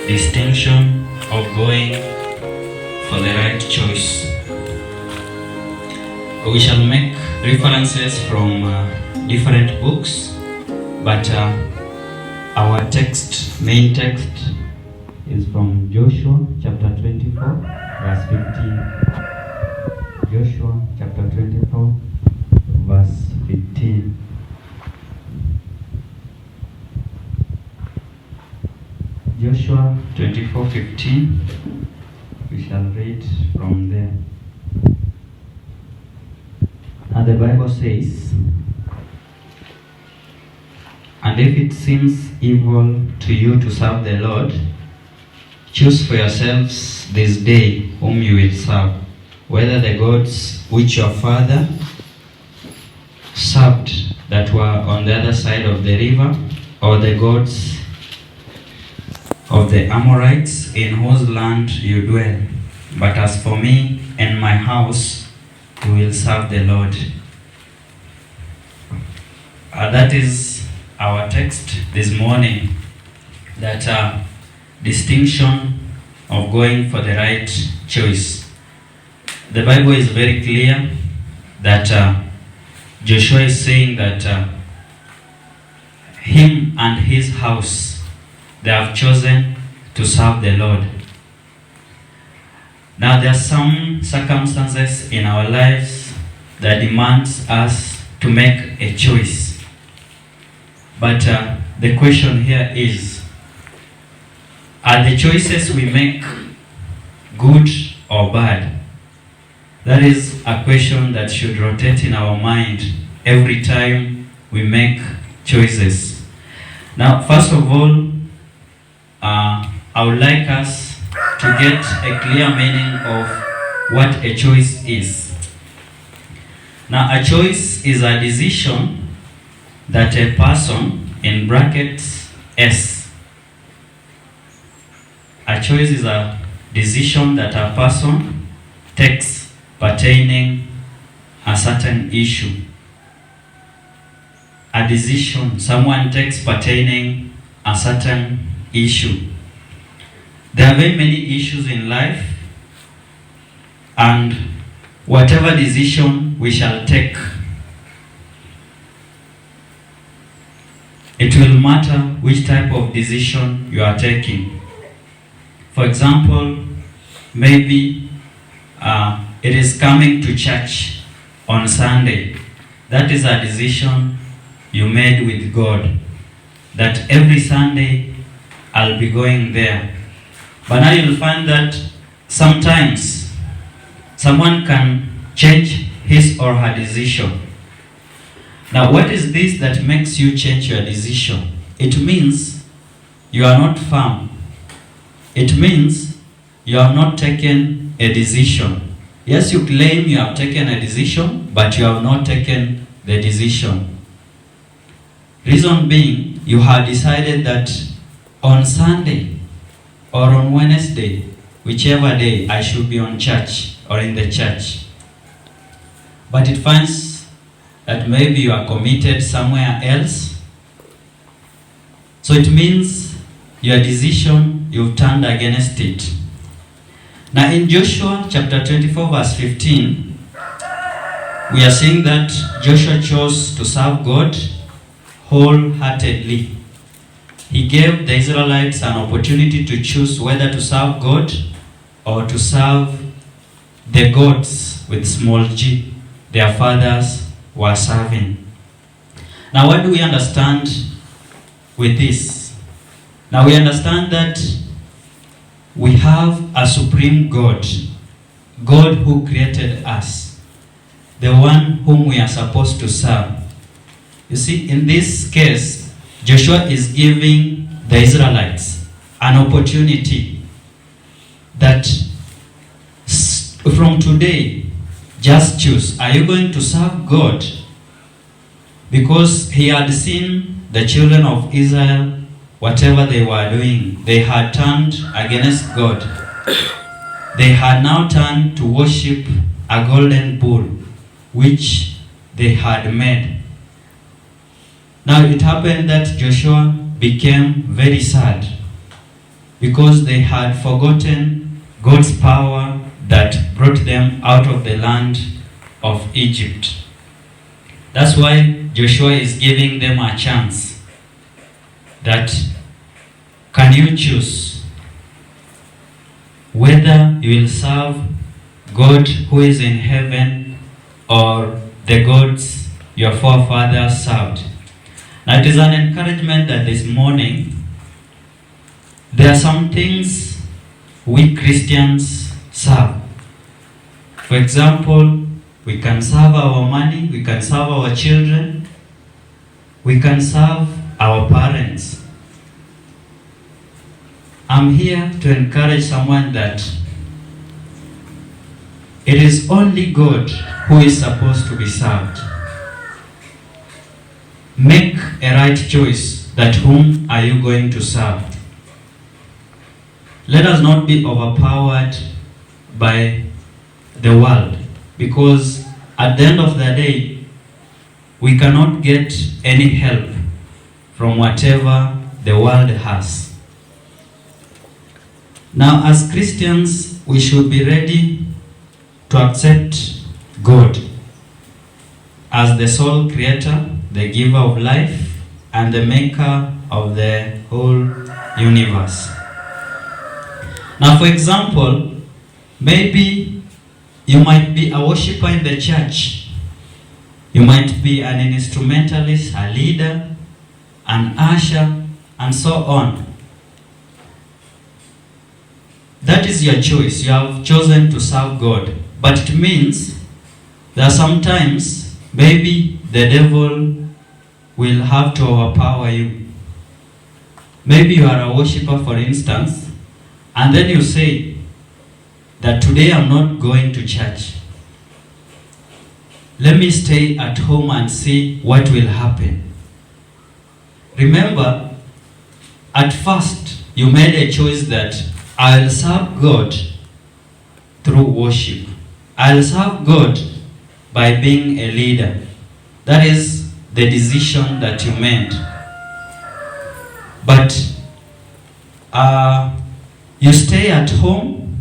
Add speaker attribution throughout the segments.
Speaker 1: distinction of going for the right choice. We shall make references from different books, but our main text is from Joshua chapter 24, verse 15. Joshua chapter 24, verse 15. Joshua 24:15. We shall read from there. And the Bible says, "And if it seems evil to you to serve the Lord, choose for yourselves this day whom you will serve, whether the gods which your father served that were on the other side of the river, or the gods of the Amorites in whose land you dwell. But as for me and my house, we will serve the Lord." That is our text this morning, that distinction of going for the right choice. The Bible is very clear that Joshua is saying that him and his house, they have chosen to serve the Lord. Now there are some circumstances in our lives that demands us to make a choice. But the question here is, are the choices we make good or bad? That is a question that should rotate in our mind every time we make choices. Now, first of all, I would like us to get a clear meaning of what a choice is. Now, a choice is a decision that a person, in brackets S. A choice is a decision that a person takes pertaining a certain issue. A decision someone takes pertaining a certain issue. There are very many issues in life, and whatever decision we shall take, it will matter which type of decision you are taking. For example, maybe it is coming to church on Sunday. That is a decision you made with God, that every Sunday I'll be going there. But now you'll find that sometimes someone can change his or her decision. Now, what is this that makes you change your decision? It means you are not firm. It means you have not taken a decision. Yes, you claim you have taken a decision, but you have not taken the decision. Reason being, you have decided that on Sunday or on Wednesday, whichever day, I should be on church or in the church. But it finds that maybe you are committed somewhere else. So it means your decision, you've turned against it. Now in Joshua chapter 24 verse 15, we are seeing that Joshua chose to serve God wholeheartedly. He gave the Israelites an opportunity to choose whether to serve God or to serve the gods with small g their fathers were serving. Now what do we understand with this? Now we understand that we have a supreme God, God who created us, the one whom we are supposed to serve. You see, in this case, Joshua is giving the Israelites an opportunity that from today, just choose. Are you going to serve God? Because he had seen the children of Israel, whatever they were doing, they had turned against God. They had now turned to worship a golden bull, which they had made. Now it happened that Joshua became very sad because they had forgotten God's power that brought them out of the land of Egypt. That's why Joshua is giving them a chance that can you choose whether you will serve God who is in heaven or the gods your forefathers served. Now it is an encouragement that this morning there are some things we Christians serve. For example, we can serve our money, we can serve our children, we can serve our parents. I'm here to encourage someone that it is only God who is supposed to be served. Make a right choice that whom are you going to serve. Let us not be overpowered by the world, because at the end of the day, we cannot get any help from whatever the world has. Now, as Christians, we should be ready to accept God as the sole creator, the giver of life, and the maker of the whole universe. Now, for example, maybe you might be a worshiper in the church. You might be an instrumentalist, a leader, an usher, and so on. That is your choice. You have chosen to serve God. But it means that sometimes maybe the devil will have to overpower you. Maybe you are a worshiper, for instance, and then you say that today I'm not going to church. Let me stay at home and see what will happen. Remember, at first you made a choice that I'll serve God through worship. I'll serve God by being a leader. That is the decision that you made. But you stay at home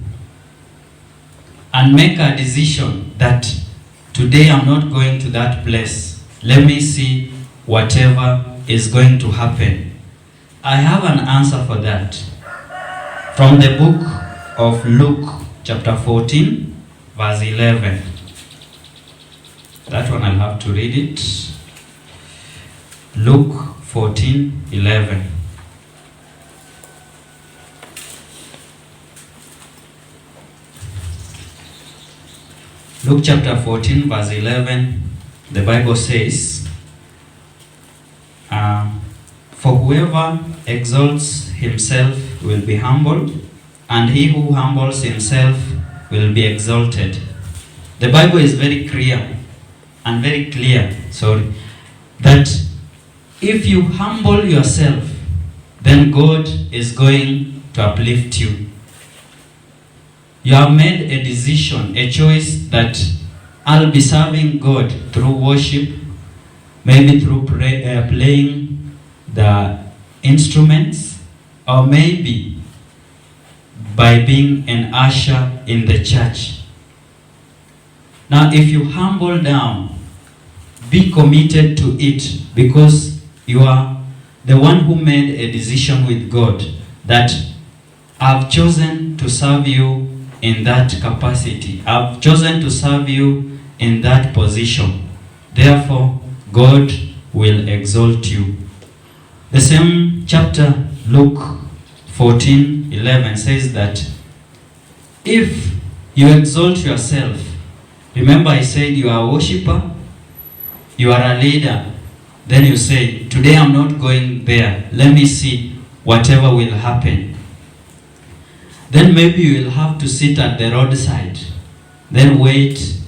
Speaker 1: and make a decision that today I'm not going to that place. Let me see whatever is going to happen. I have an answer for that. From the book of Luke, chapter 14, verse 11. That one I'll have to read it. Luke 14, 11. Luke chapter 14, verse 11, the Bible says, for whoever exalts himself will be humbled, and he who humbles himself will be exalted. The Bible is very clear and very clear, that if you humble yourself, then God is going to uplift you. You have made a decision, a choice that I'll be serving God through worship, maybe through playing the instruments, or maybe by being an usher in the church. Now, if you humble down, be committed to it, because you are the one who made a decision with God that I've chosen to serve you in that capacity. I've chosen to serve you in that position. Therefore, God will exalt you. The same chapter, Luke 14, 11 says that if you exalt yourself, remember I said you are a worshiper, you are a leader, then you say, today I'm not going there, let me see whatever will happen. Then maybe you will have to sit at the roadside, then wait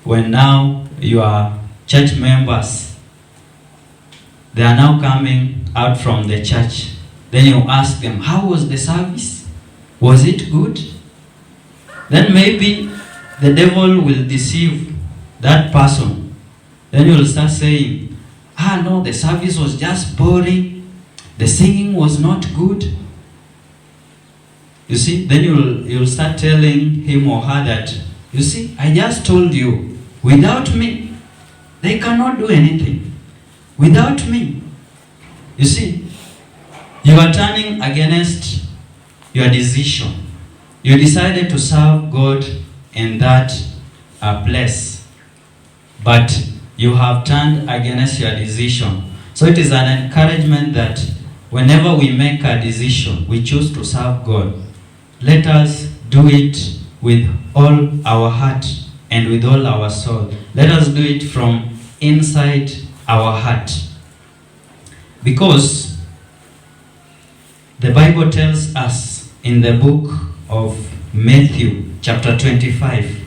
Speaker 1: when now your church members, they are now coming out from the church. Then you ask them, how was the service? Was it good? Then maybe the devil will deceive that person. Then you will start saying, no, the service was just boring. The singing was not good. You see, then you'll start telling him or her that, you see, I just told you, without me, they cannot do anything. Without me. You see, you are turning against your decision. You decided to serve God in that place, but you have turned against your decision. So it is an encouragement that whenever we make a decision, we choose to serve God, let us do it with all our heart and with all our soul. Let us do it from inside our heart. Because the Bible tells us in the book of Matthew chapter 25,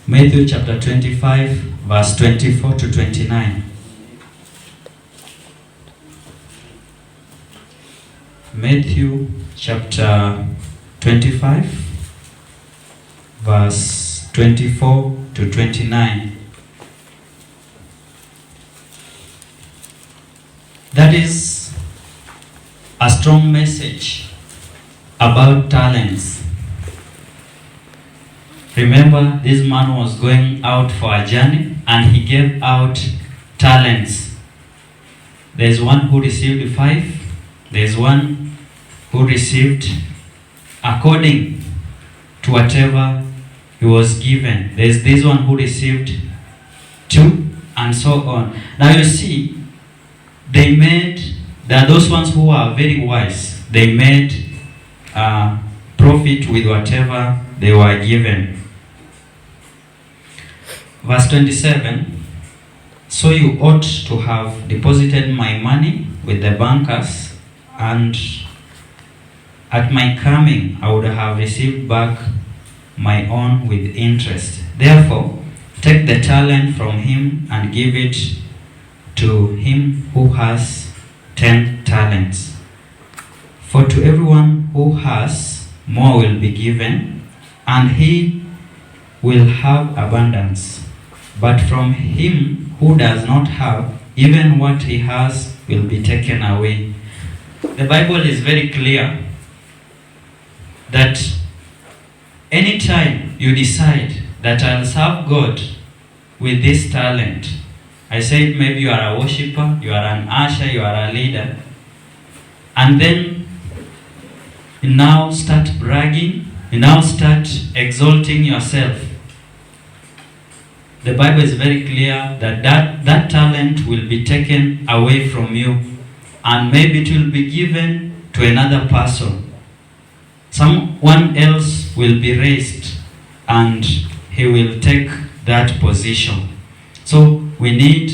Speaker 1: Matthew chapter 25 verse 24 to 29. Matthew chapter 25 verse 24 to 29. That is a strong message about talents. Remember, this man was going out for a journey and he gave out talents. There's one who received 5. There's one who received according to whatever he was given. There's this one who received 2, and so on. Now you see, there are those ones who are very wise. They made profit with whatever they were given. Verse 27, so you ought to have deposited my money with the bankers, and at my coming I would have received back my own with interest. Therefore, take the talent from him and give it to him who has 10 talents. For to everyone who has, more will be given, and he will have abundance. But from him who does not have, even what he has will be taken away. The Bible is very clear that anytime you decide that I'll serve God with this talent, I said maybe you are a worshiper, you are an usher, you are a leader, and then you now start bragging, you now start exalting yourself. The Bible is very clear that talent will be taken away from you, and maybe it will be given to another person. Someone else will be raised and he will take that position. So we need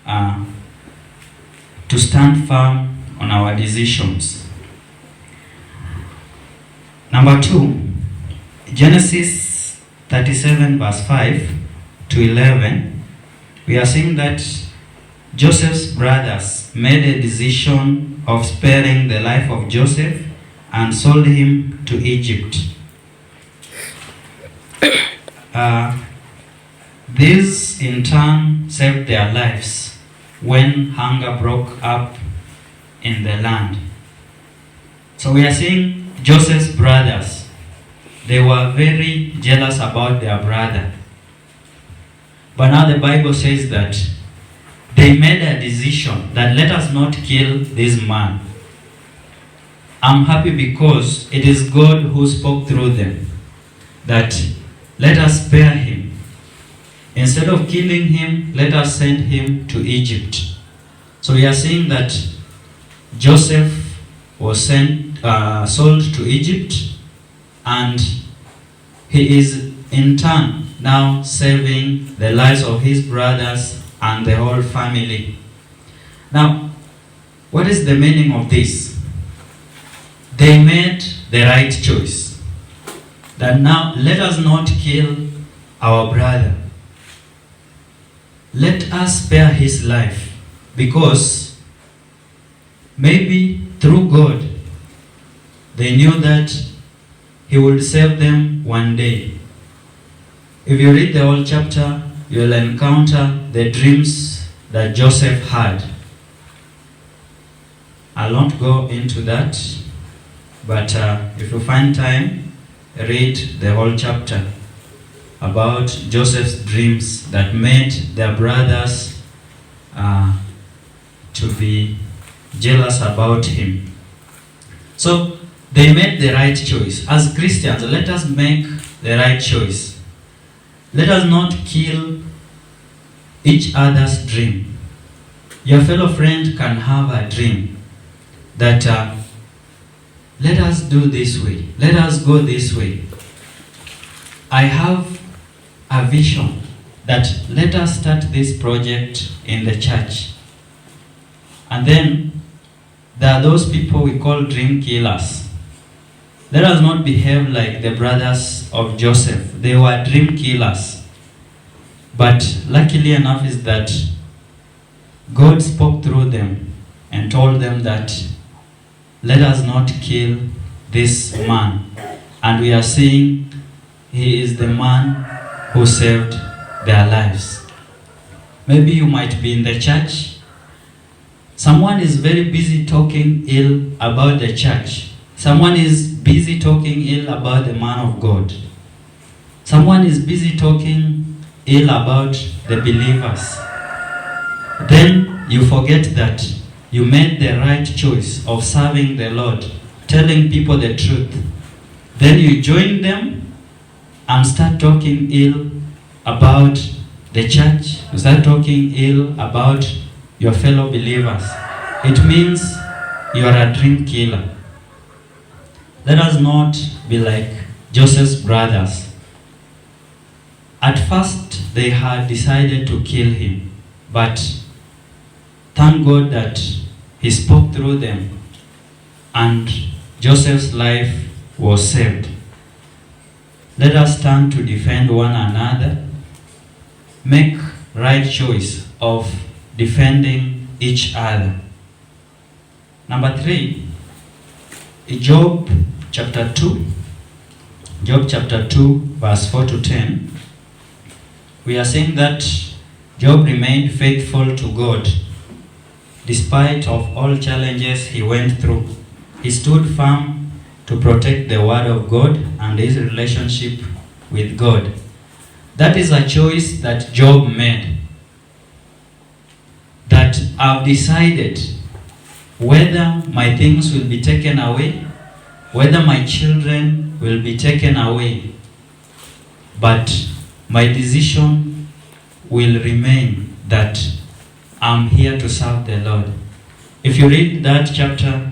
Speaker 1: to stand firm on our decisions. Number 2, Genesis 37 verse 5 to 11, we are seeing that Joseph's brothers made a decision of sparing the life of Joseph and sold him to Egypt. This in turn saved their lives when hunger broke up in the land. So we are seeing Joseph's brothers, they were very jealous about their brother. But now the Bible says that they made a decision that let us not kill this man. I'm happy because it is God who spoke through them that let us spare him. Instead of killing him, let us send him to Egypt. So we are seeing that Joseph was sold to Egypt, and he is in turn now saving the lives of his brothers and the whole family. Now, what is the meaning of this? They made the right choice. That now let us not kill our brother. Let us spare his life, because maybe through God they knew that he would save them one day. If you read the whole chapter, you will encounter the dreams that Joseph had. I'll not go into that, But if you find time, read the whole chapter about Joseph's dreams that made their brothers to be jealous about him. So they made the right choice. As Christians, let us make the right choice. Let us not kill each other's dream. Your fellow friend can have a dream that let us do this way, let us go this way. I have a vision that let us start this project in the church. And then there are those people we call dream killers. Let us not behave like the brothers of Joseph. They were dream killers. But luckily enough is that God spoke through them and told them that let us not kill this man. And we are seeing he is the man who saved their lives. Maybe you might be in the church. Someone is very busy talking ill about the church. Someone is busy talking ill about the man of God. Someone is busy talking ill about the believers. Then you forget that you made the right choice of serving the Lord, telling people the truth. Then you join them and start talking ill about the church. You start talking ill about your fellow believers. It means you are a dream killer. Let us not be like Joseph's brothers. At first, they had decided to kill him, but thank God that he spoke through them and Joseph's life was saved. Let us stand to defend one another. Make right choice of defending each other. Number 3, Job chapter 2. Job chapter 2 verse 4 to 10. We are saying that Job remained faithful to God despite of all challenges he went through. He stood firm to protect the word of God and his relationship with God. That is a choice that Job made. That I've decided whether my things will be taken away, whether my children will be taken away, but my decision will remain that I'm here to serve the Lord. If you read that chapter,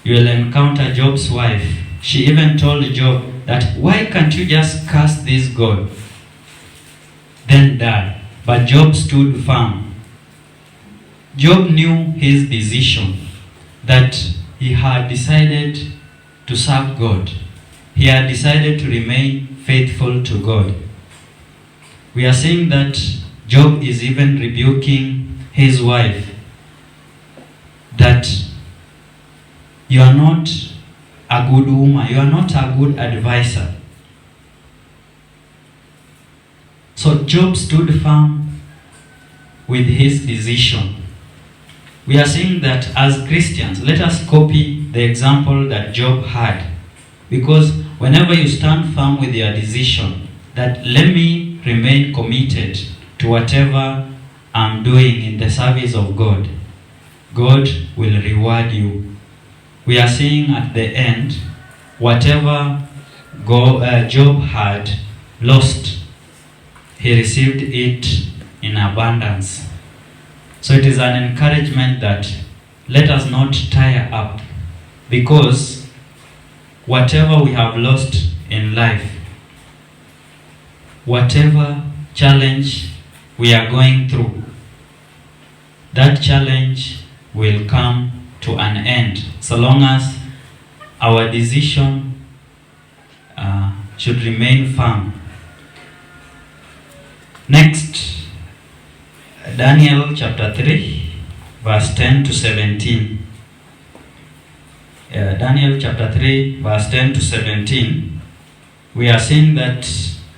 Speaker 1: you will encounter Job's wife. She even told Job that, why can't you just curse this God, then die? But Job stood firm. Job knew his decision, that he had decided to serve God. He had decided to remain faithful to God. We are seeing that Job is even rebuking his wife, that you are not a good woman, you are not a good advisor. So Job stood firm with his decision. We are saying that as Christians, let us copy the example that Job had. Because whenever you stand firm with your decision, that let me remain committed to whatever I'm doing in the service of God, God will reward you. We are seeing at the end, whatever Job had lost, he received it in abundance. So it is an encouragement that let us not tire up, because whatever we have lost in life, whatever challenge we are going through, that challenge will come to an end, so long as our decision should remain firm. Next, Daniel chapter 3, verse 10 to 17. Daniel chapter 3, verse 10 to 17. We are seeing that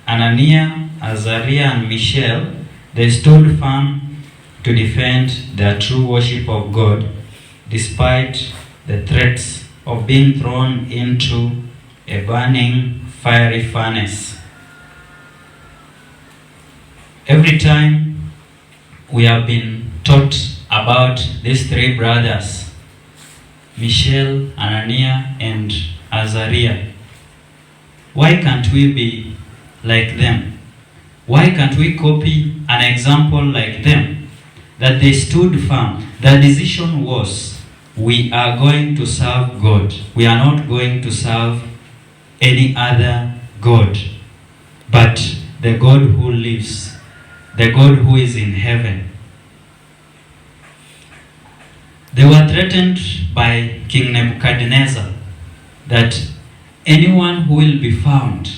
Speaker 1: Ananias, Azariah, and Mishael, they stood firm to defend their true worship of God despite the threats of being thrown into a burning fiery furnace. Every time we have been taught about these three brothers, Mishael, Ananias, and Azariah. Why can't we be like them? Why can't we copy an example like them? That they stood firm. Their decision was, we are going to serve God. We are not going to serve any other God, but the God who lives, the God who is in heaven. They were threatened by King Nebuchadnezzar that anyone who will be found,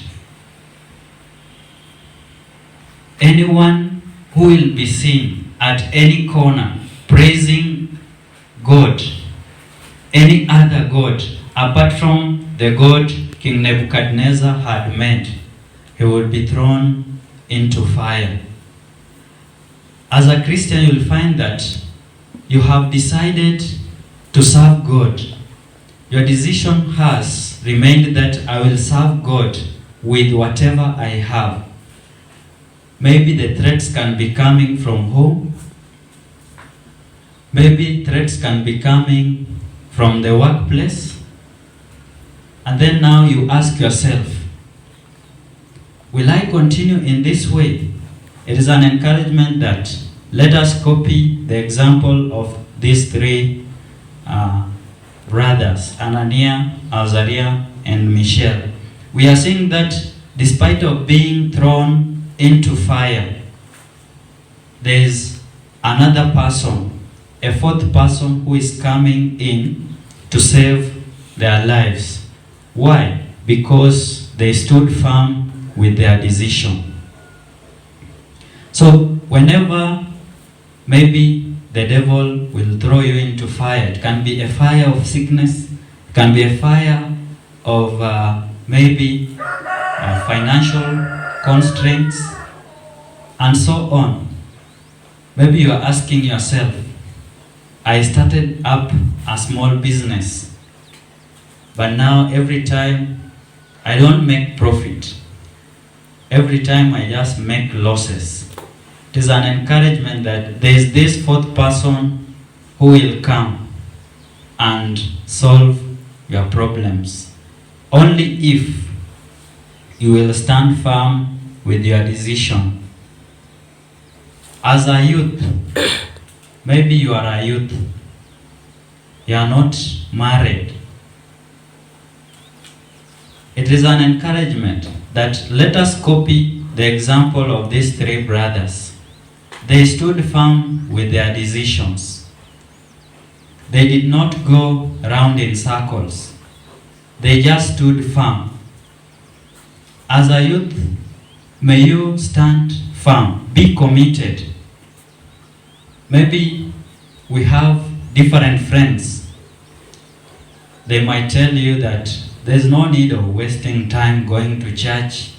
Speaker 1: anyone who will be seen at any corner praising God, any other God apart from the God King Nebuchadnezzar had made, he would be thrown into fire. As a Christian, you'll find that you have decided to serve God. Your decision has remained that I will serve God with whatever I have. Maybe the threats can be coming from home. Maybe threats can be coming from the workplace. And then now you ask yourself, will I continue in this way? It is an encouragement that let us copy the example of these three brothers, Ananias, Azariah, and Mishael. We are seeing that despite of being thrown into fire, there is another person, a fourth person who is coming in to save their lives. Why? Because they stood firm with their decision. So whenever maybe the devil will throw you into fire, it can be a fire of sickness, it can be a fire of maybe financial constraints, and so on. Maybe you are asking yourself, I started up a small business, but now every time I don't make profit. Every time I just make losses. It is an encouragement that there is this fourth person who will come and solve your problems. Only if you will stand firm with your decision. As a youth, maybe you are a youth, you are not married. It is an encouragement that let us copy the example of these three brothers. They stood firm with their decisions. They did not go round in circles. They just stood firm. As a youth, may you stand firm, be committed. Maybe we have different friends. They might tell you that there's no need of wasting time going to church.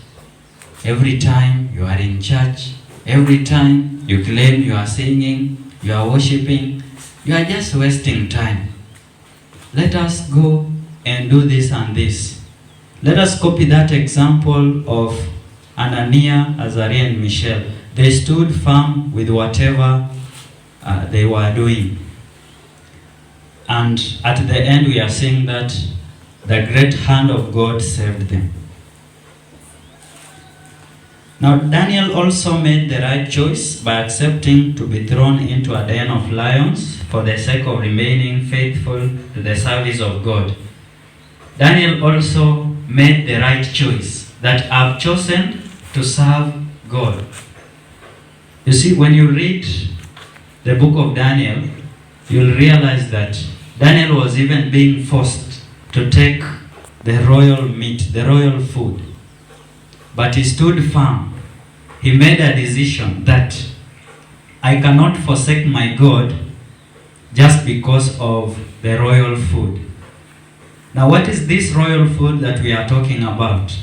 Speaker 1: Every time you are in church, every time you claim you are singing, you are worshiping, you are just wasting time. Let us go and do this and this. Let us copy that example of Ananias, Azariah, and Mishael. They stood firm with whatever they were doing. And at the end we are seeing that the great hand of God saved them. Now Daniel also made the right choice by accepting to be thrown into a den of lions for the sake of remaining faithful to the service of God. Daniel also made the right choice, that I've chosen to serve God. You see, when you read the book of Daniel, you'll realize that Daniel was even being forced to take the royal meat, the royal food. But he stood firm. He made a decision that I cannot forsake my God just because of the royal food. Now, what is this royal food that we are talking about?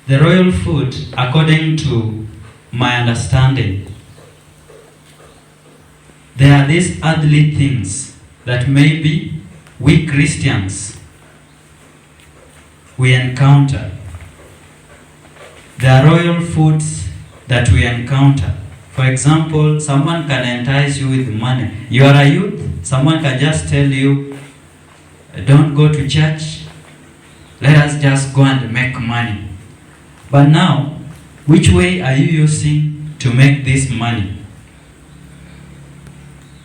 Speaker 1: The royal food, according to my understanding, there are these earthly things that maybe we Christians, we encounter. There are royal foods that we encounter. For example, someone can entice you with money. You are a youth, someone can just tell you, don't go to church, let us just go and make money. But now, which way are you using to make this money?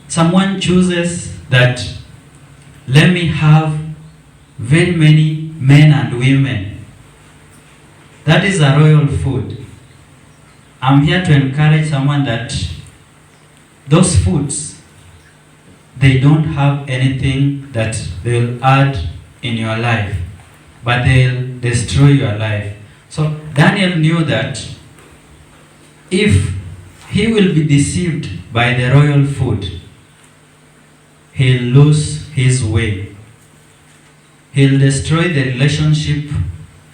Speaker 1: Someone chooses that, let me have very many men and women. That is a royal food. I'm here to encourage someone that those foods, they don't have anything that they'll add in your life, but they'll destroy your life. So Daniel knew that if he will be deceived by the royal food, he'll lose his way. He'll destroy the relationship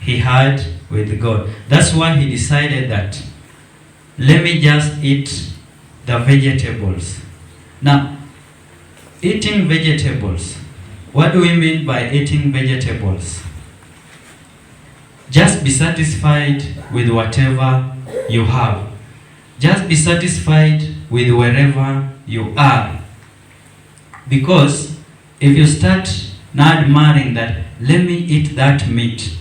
Speaker 1: he had with God. That's why he decided that, let me just eat the vegetables. Now, eating vegetables, what do we mean by eating vegetables? Just be satisfied with whatever you have. Just be satisfied with wherever you are. Because if you start now admiring that, let me eat that meat,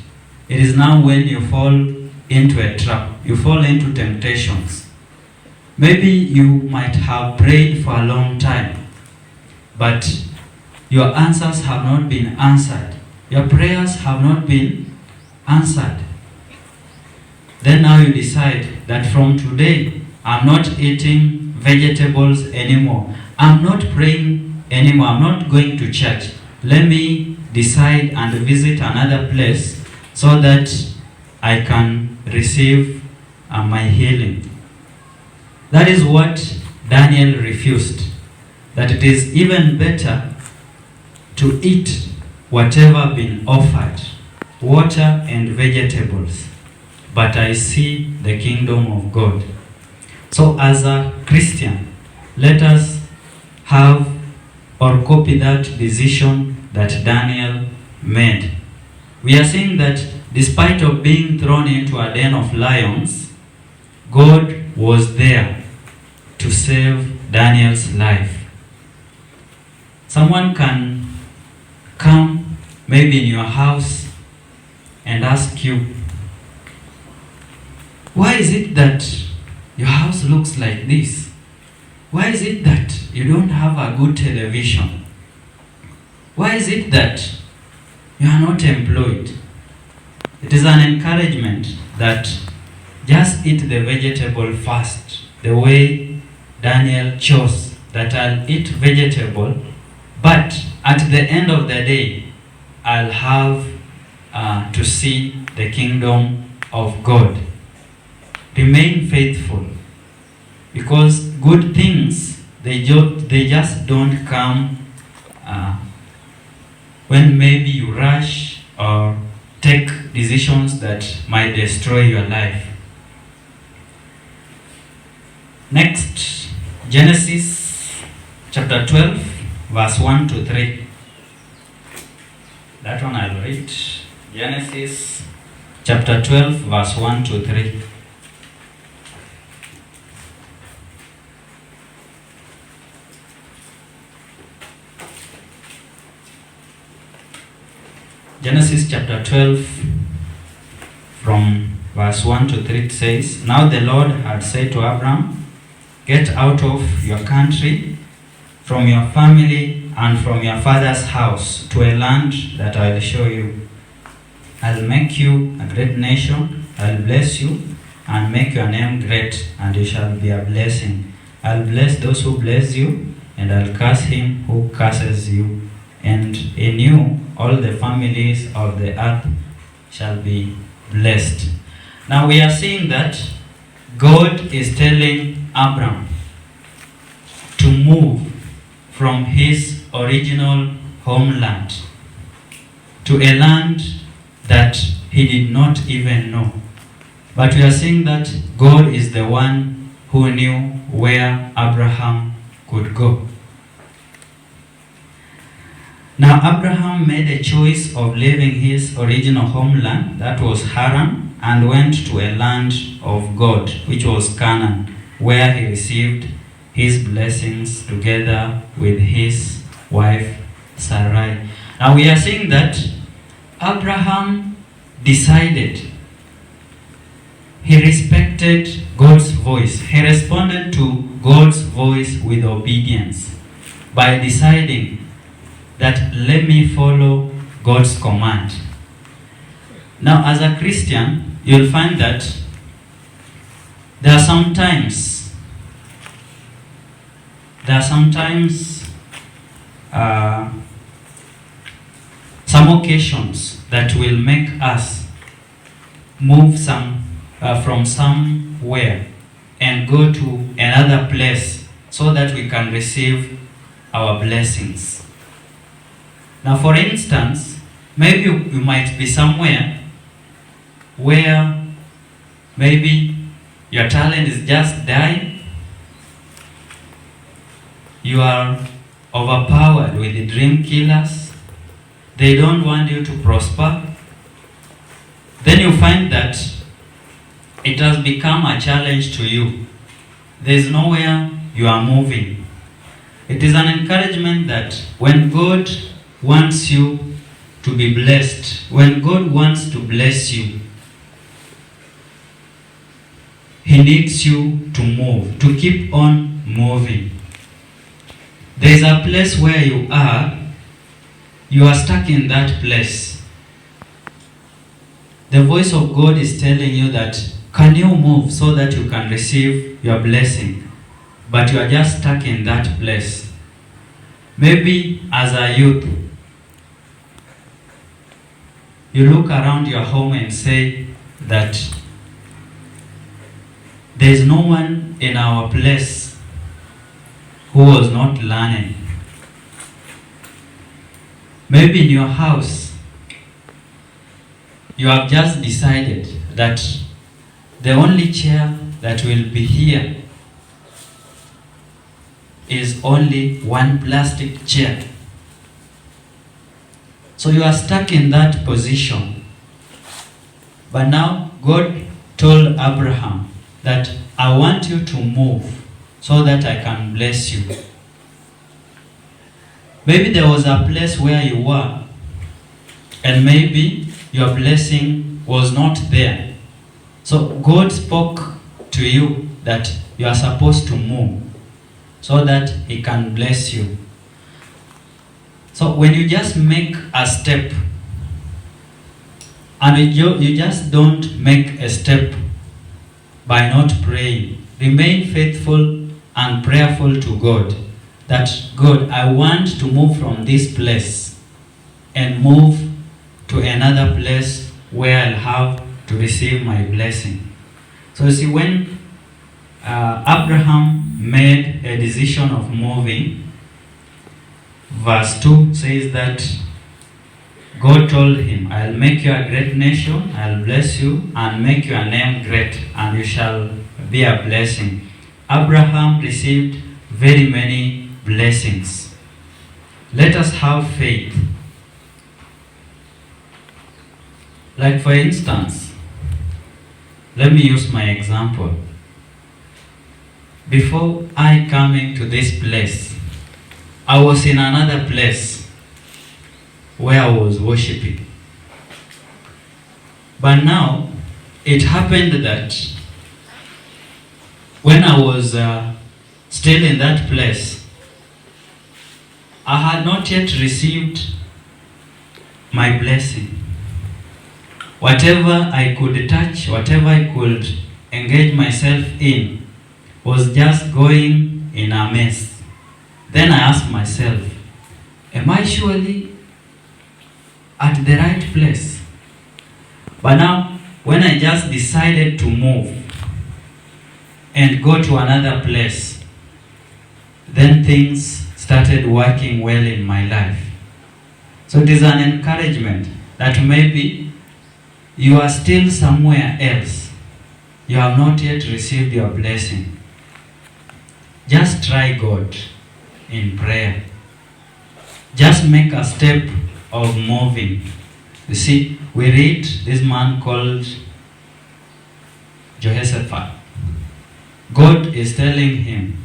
Speaker 1: it is now when you fall into a trap. You fall into temptations. Maybe you might have prayed for a long time, but your answers have not been answered. Your prayers have not been answered. Then now you decide that from today, I'm not eating vegetables anymore. I'm not praying anymore. I'm not going to church. Let me decide and visit another place so that I can receive my healing. That is what Daniel refused. That it is even better to eat whatever been offered, water and vegetables, but I see the kingdom of God. So as a Christian, let us have or copy that decision that Daniel made. We are seeing that despite of being thrown into a den of lions, God was there to save Daniel's life. Someone can come maybe in your house and ask you, why is it that your house looks like this? Why is it that you don't have a good television? Why is it that you are not employed? It is an encouragement that just eat the vegetable first, the way Daniel chose, that I'll eat vegetable, but at the end of the day, I'll have to see the kingdom of God. Remain faithful, because good things, they just don't come when maybe you rush or take decisions that might destroy your life. Next, Genesis chapter 12, verse 1 to 3. That one I'll read. Genesis chapter 12, verse 1 to 3. Genesis chapter 12, from verse 1 to 3, it says, Now the Lord had said to Abram, Get out of your country, from your family, and from your father's house, to a land that I will show you. I'll make you a great nation, I'll bless you, and make your name great, and you shall be a blessing. I'll bless those who bless you, and I'll curse him who curses you. And in you all the families of the earth shall be blessed. Now we are seeing that God is telling Abram to move from his original homeland to a land that he did not even know. But we are seeing that God is the one who knew where Abraham could go. Now Abraham made a choice of leaving his original homeland, that was Haran, and went to a land of God, which was Canaan, where he received his blessings together with his wife Sarai. Now we are seeing that Abraham decided. He respected God's voice. He responded to God's voice with obedience by deciding that let me follow God's command. Now, as a Christian, you'll find that there are sometimes some occasions that will make us move from somewhere and go to another place so that we can receive our blessings. Now, for instance, maybe you might be somewhere where maybe your talent is just dying. You are overpowered with the dream killers. They don't want you to prosper. Then you find that it has become a challenge to you. There is nowhere you are moving. It is an encouragement that when God wants you to be blessed, when God wants to bless you, He needs you to move, to keep on moving. There is a place where you are stuck in that place. The voice of God is telling you that, can you move so that you can receive your blessing? But you are just stuck in that place. Maybe as a youth, you look around your home and say that there is no one in our place who was not learning. Maybe in your house, you have just decided that the only chair that will be here is only one plastic chair. So you are stuck in that position. But now God told Abraham that I want you to move so that I can bless you. Maybe there was a place where you were, and maybe your blessing was not there. So God spoke to you that you are supposed to move so that He can bless you. So when you just make a step, and you just don't make a step by not praying, remain faithful and prayerful to God. That God, I want to move from this place and move to another place where I'll have to receive my blessing. So you see, when Abraham made a decision of moving, verse 2 says that God told him, I'll make you a great nation, I'll bless you and make your name great, and you shall be a blessing. Abraham received very many blessings. Let us have faith. Like for instance, let me use my example. Before I coming to this place, I was in another place where I was worshiping. But now, it happened that when I was still in that place, I had not yet received my blessing. Whatever I could touch, whatever I could engage myself in, was just going in a mess. Then I asked myself, am I surely at the right place? But now, when I just decided to move and go to another place, then things started working well in my life. So it is an encouragement that maybe you are still somewhere else. You have not yet received your blessing. Just try God in prayer. just make a step of moving. You see, we read this man called Jehoshaphat. God is telling him,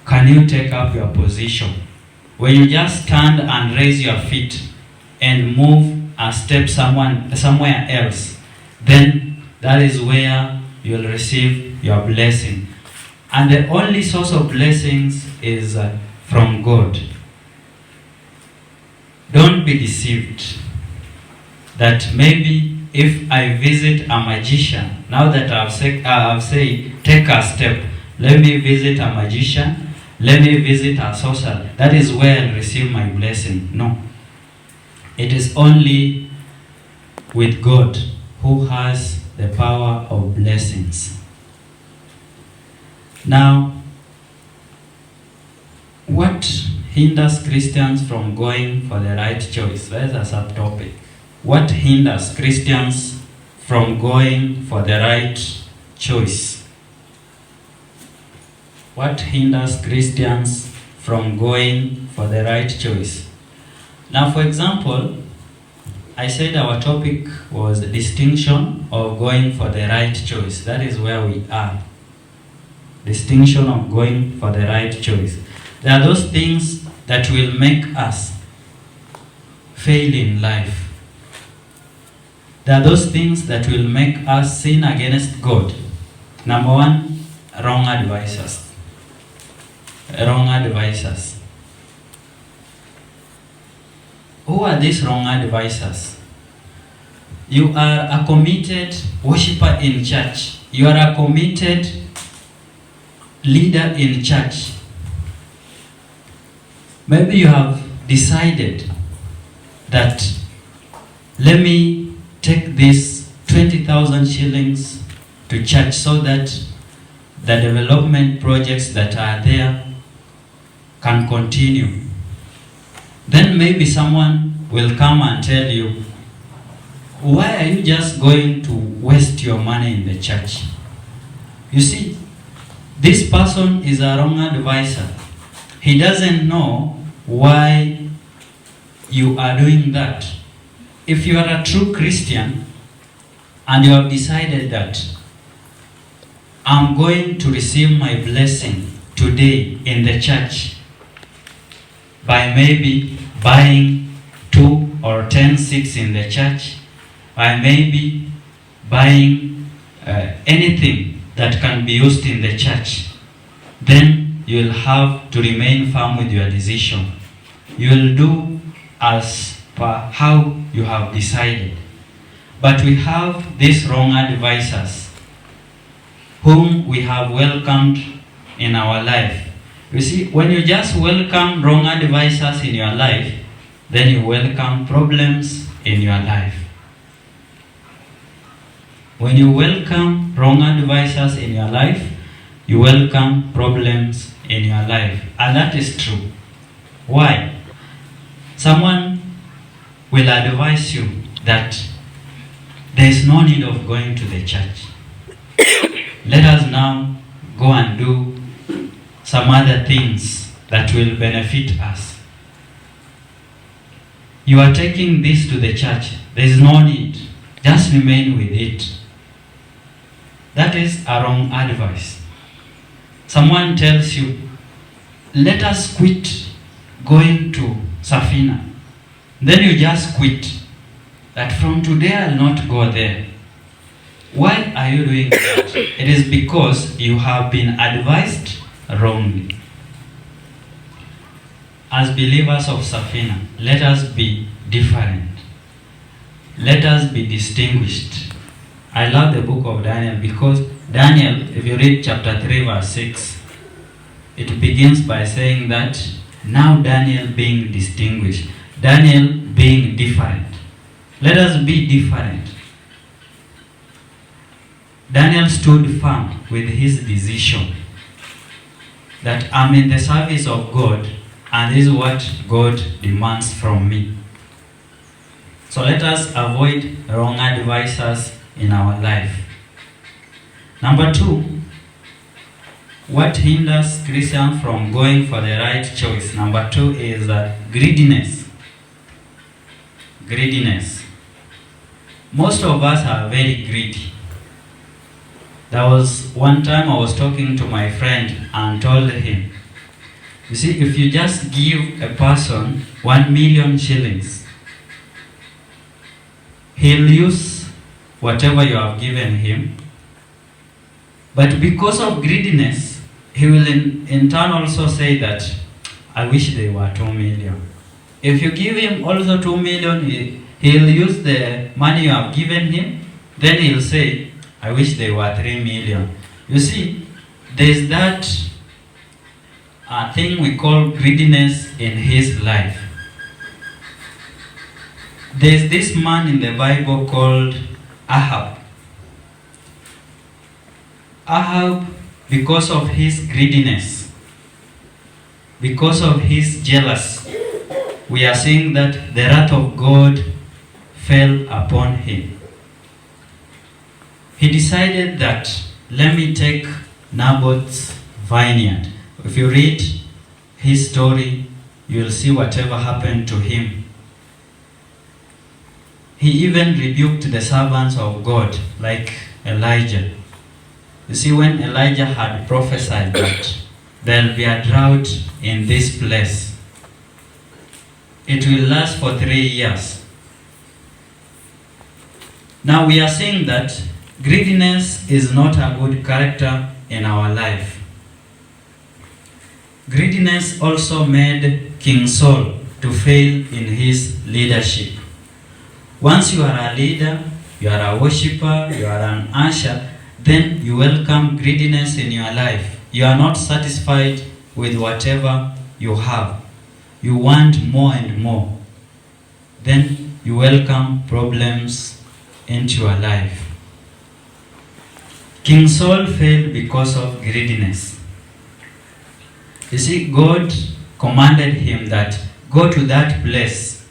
Speaker 1: can you take up your position? When you just stand and raise your feet and move a step somewhere else, then that is where you'll receive your blessing. And the only source of blessings is from God. Don't be deceived that maybe if I visit a magician, now that I've said take a step, let me visit a magician, let me visit a sorcerer, that is where I'll receive my blessing. No. It is only with God who has the power of blessings. Now, what hinders Christians from going for the right choice? That is a subtopic. What hinders Christians from going for the right choice? What hinders Christians from going for the right choice? Now, for example, I said our topic was the distinction of going for the right choice. That is where we are. Distinction of going for the right choice. There are those things that will make us fail in life. There are those things that will make us sin against God. Number one, wrong advisors. Wrong advisors. Who are these wrong advisors? You are a committed worshiper in church. You are a committed leader in church. Maybe you have decided that let me take this 20,000 shillings to church so that the development projects that are there can continue. Then maybe someone will come and tell you, why are you just going to waste your money in the church? You see, this person is a wrong advisor. He doesn't know why you are doing that. If you are a true Christian and you have decided that I'm going to receive my blessing today in the church by maybe buying 2 or 10 seats in the church, by maybe buying anything that can be used in the church, then you'll have to remain firm with your decision. You'll do as per how you have decided. But we have these wrong advisors whom we have welcomed in our life. You see, when you just welcome wrong advisors in your life, then you welcome problems in your life. When you welcome wrong advisors in your life, you welcome problems in your life. And that is true. Why? Someone will advise you that there is no need of going to the church. Let us now go and do some other things that will benefit us. You are taking this to the church. There is no need. Just remain with it. That is a wrong advice. Someone tells you, let us quit going to Safina. Then you just quit. That from today I'll not go there. Why are you doing that? It is because you have been advised wrongly. As believers of Safina, let us be different. Let us be distinguished. I love the book of Daniel because Daniel, if you read chapter 3 verse 6, it begins by saying that now Daniel being distinguished, Daniel being different. Let us be different. Daniel stood firm with his decision that I'm in the service of God and this is what God demands from me. So let us avoid wrong advisors in our life. Number 2, What hinders Christians from going for the right choice? Number 2 is greediness. Greediness. Most of us are very greedy. There was one time I was talking to my friend and told him, you see, if you just give a person 1 million shillings, he'll use whatever you have given him. But because of greediness, he will in turn also say that, I wish they were 2 million. If you give him also 2 million, he'll use the money you have given him, then he'll say, I wish they were 3 million. You see, there's that thing we call greediness in his life. There's this man in the Bible called Ahab. Ahab, because of his greediness, because of his jealousy, we are seeing that the wrath of God fell upon him. He decided that, let me take Naboth's vineyard. If you read his story, you will see whatever happened to him. He even rebuked the servants of God, like Elijah. You see, when Elijah had prophesied that there will be a drought in this place, it will last for 3 years. Now we are saying that greediness is not a good character in our life. Greediness also made King Saul to fail in his leadership. Once you are a leader, you are a worshipper, you are an usher, then you welcome greediness in your life. You are not satisfied with whatever you have. You want more and more. Then you welcome problems into your life. King Saul failed because of greediness. You see, God commanded him that go to that place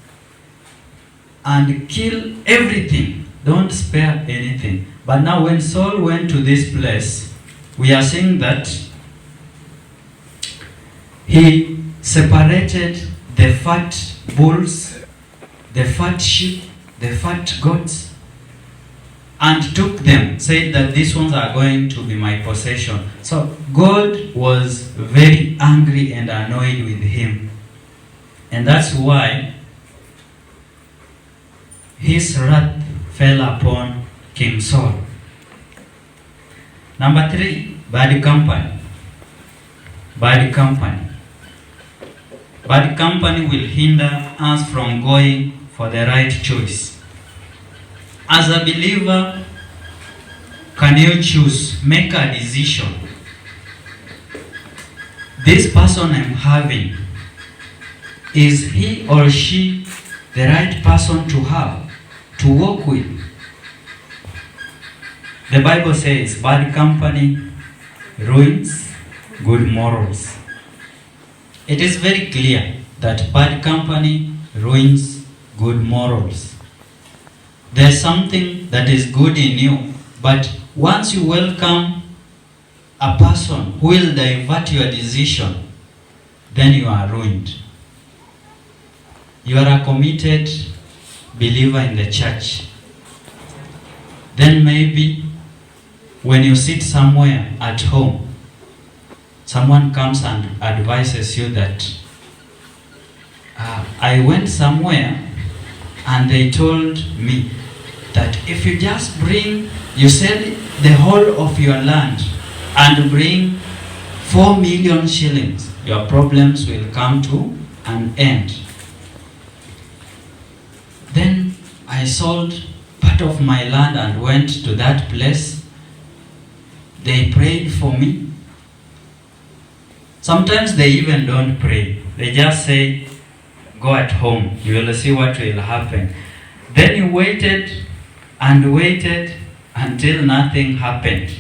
Speaker 1: and kill everything. Don't spare anything. But now when Saul went to this place, we are seeing that he separated the fat bulls, the fat sheep, the fat goats, and took them, said that these ones are going to be my possession. So God was very angry and annoyed with him. And that's why his wrath fell upon King Saul. Number 3, bad company. Bad company. Bad company will hinder us from going for the right choice. As a believer, can you choose, make a decision? This person I'm having, is he or she the right person to have, to walk with? The Bible says, bad company ruins good morals. It is very clear that bad company ruins good morals. There's something that is good in you, but once you welcome a person who will divert your decision, then you are ruined. You are a committed believer in the church. Then maybe when you sit somewhere at home, someone comes and advises you that I went somewhere and they told me that if you just you sell the whole of your land and bring 4 million shillings, your problems will come to an end. Then I sold part of my land and went to that place. They prayed for me. Sometimes they even don't pray. They just say, go at home, you will see what will happen. Then you waited and waited until nothing happened.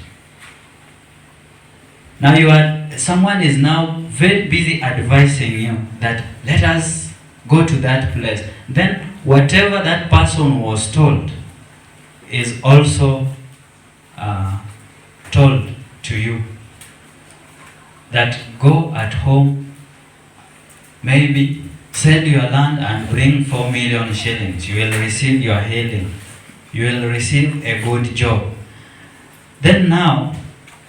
Speaker 1: Now someone is now very busy advising you that let us go to that place. Then whatever that person was told is also told to you. that go at home, maybe sell your land and bring 4 million shillings. You will receive your healing. You will receive a good job. Then now,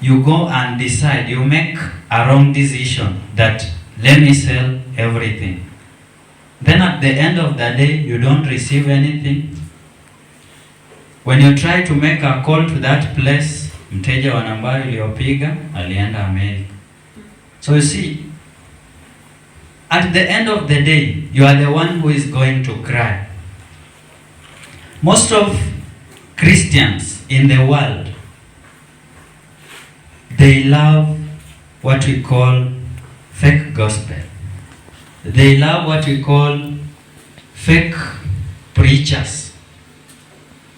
Speaker 1: you go and decide, you make a wrong decision that let me sell everything. Then at the end of the day, you don't receive anything. When you try to make a call to that place, mteja wa nambari uliopiga alienda Amerika. So you see, at the end of the day, you are the one who is going to cry. Most of Christians in the world, they love what we call fake gospel. They love what we call fake preachers.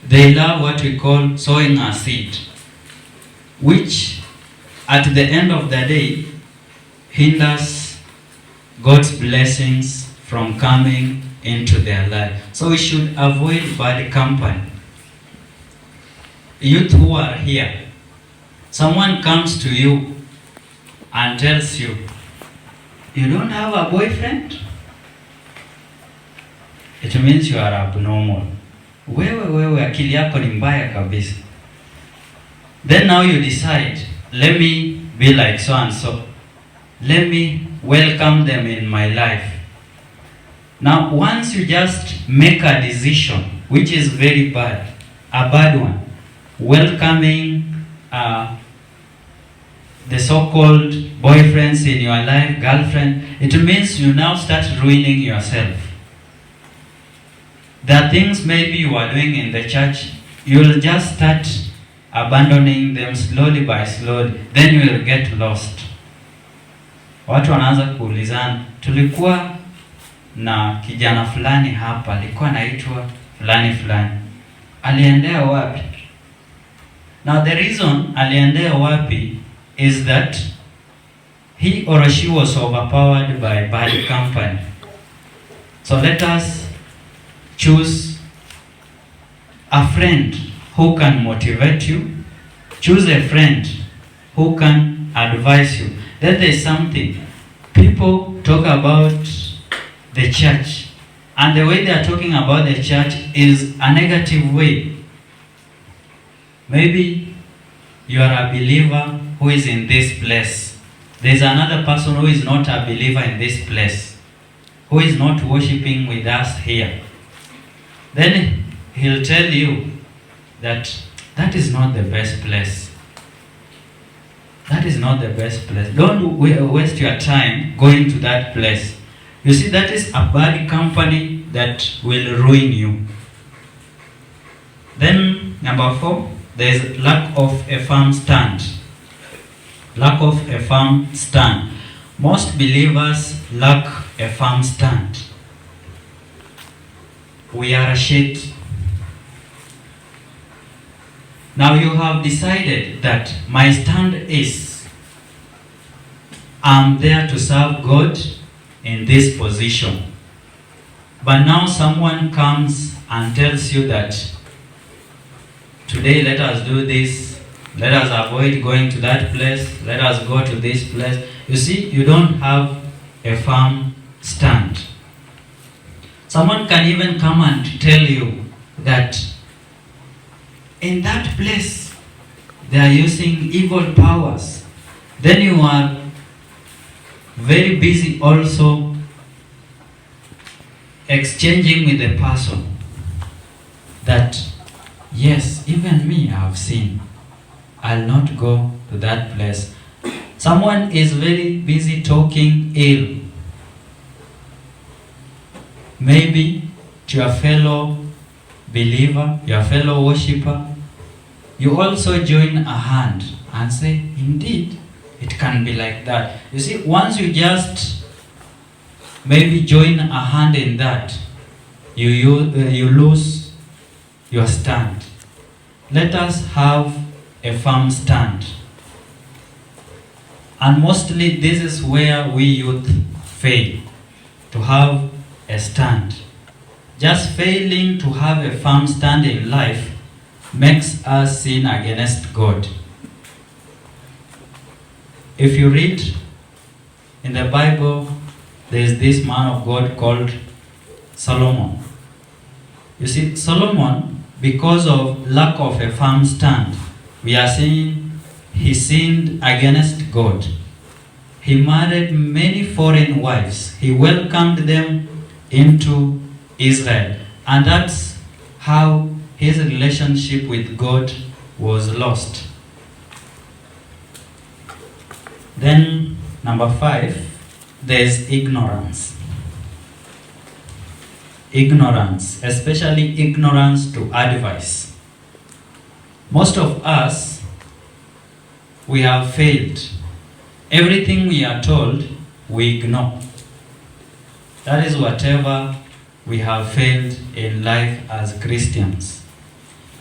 Speaker 1: They love what we call sowing a seed, which at the end of the day hinders God's blessings from coming into their life. So we should avoid bad company. Youth who are here, someone comes to you and tells you, you don't have a boyfriend? It means you are abnormal. Wewe akili yako ni mbaya kabisa. Then now you decide, let me be like so and so. Let me welcome them in my life. Now once you just make a decision, which is very bad, a bad one, welcoming the so-called boyfriends in your life, girlfriend, it means you now start ruining yourself. There are things maybe you are doing in the church, you'll just start abandoning them slowly by slowly, then you will get lost. Watu wanaanza kuulizana, tulikuwa na kijana fulani hapa, alikuwa anaitwa fulani fulani. Aliendea wapi? Now the reason aliendea wapi is that he or she was overpowered by bad company. So let us choose a friend who can motivate you. Choose a friend who can advise you. That is something. People talk about the church, and the way they are talking about the church is a negative way. Maybe you are a believer who is in this place. There is another person who is not a believer in this place, who is not worshiping with us here. Then he'll tell you that that is not the best place. That is not the best place. Don't waste your time going to that place. You see, that is a bad company that will ruin you. Then, number 4, there is lack of a firm stand. Lack of a firm stand. Most believers lack a firm stand. We are ashamed. Now you have decided that my stand is, I'm there to serve God in this position. But now someone comes and tells you that today let us do this, let us avoid going to that place, let us go to this place. You see, you don't have a firm stand. Someone can even come and tell you that in that place they are using evil powers. Then you are very busy also exchanging with the person that, yes, even me I have seen. I'll not go to that place. Someone is very busy talking ill, maybe to your fellow believer, your fellow worshipper. You also join a hand and say, indeed, it can be like that. You see, once you just maybe join a hand in that, you lose your stand. Let us have a firm stand. And mostly this is where we youth fail, to have a stand. Just failing to have a firm stand in life makes us sin against God. If you read in the Bible, there is this man of God called Solomon. You see, Solomon, because of lack of a firm stand, we are saying he sinned against God. He married many foreign wives. He welcomed them into Israel. And that's how his relationship with God was lost. Then, number 5, there's ignorance. Ignorance, especially ignorance to advice. Most of us, we have failed. Everything we are told, we ignore. That is whatever we have failed in life as Christians.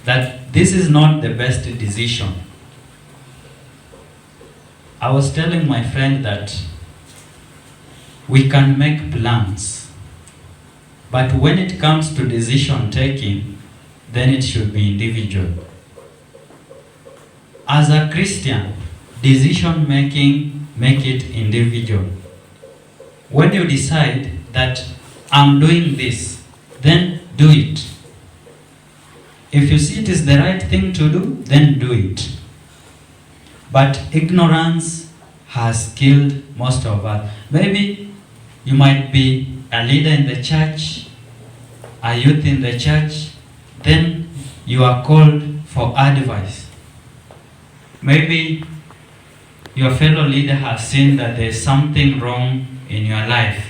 Speaker 1: That this is not the best decision. I was telling my friend that we can make plans, but when it comes to decision taking, then it should be individual. As a Christian, decision making, make it individual. When you decide that I'm doing this, then do it. If you see it is the right thing to do, then do it. But ignorance has killed most of us. Maybe you might be a leader in the church, a youth in the church, then you are called for advice. Maybe your fellow leader has seen that there is something wrong in your life.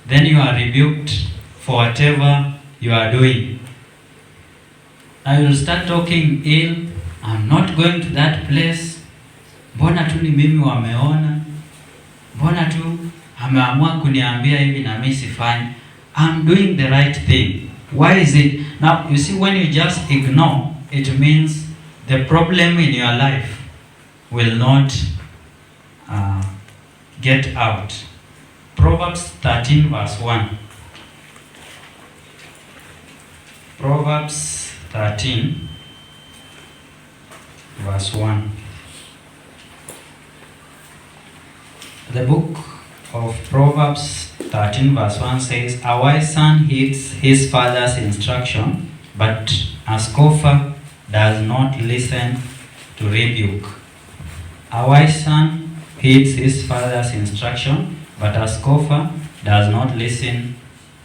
Speaker 1: Then you are rebuked for whatever you are doing. Now you will start talking ill. I'm not going to that place. Mbona tu ni mimi wameona? Mbona tu ameamua kuniambia hivi na mimi sifanyi? I'm doing the right thing. Why is it? Now you see, when you just ignore, it means the problem in your life will not get out. Proverbs 13 verse 1. Proverbs 13 verse 1. The book of Proverbs 13 verse 1 says, a wise son heeds his father's instruction, but a scoffer does not listen to rebuke. A wise son heeds his father's instruction, but a scoffer does not listen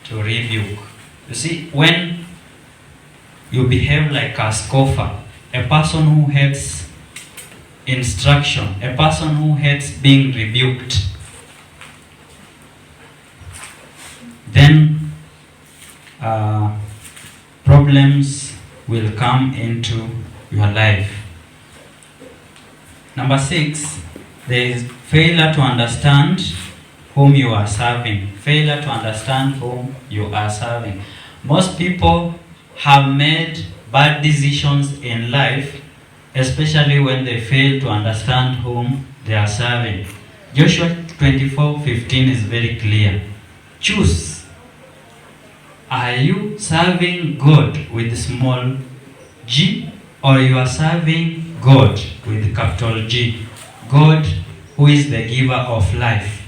Speaker 1: to rebuke. You see, when you behave like a scoffer, a person who hates instruction, a person who hates being rebuked, then problems will come into your life. Number 6, there is failure to understand whom you are serving. Failure to understand whom you are serving. Most people have made bad decisions in life, especially when they fail to understand whom they are serving. Joshua 24:15 is very clear. Choose. Are you serving God with small g, or you are serving God with capital G? God, who is the giver of life.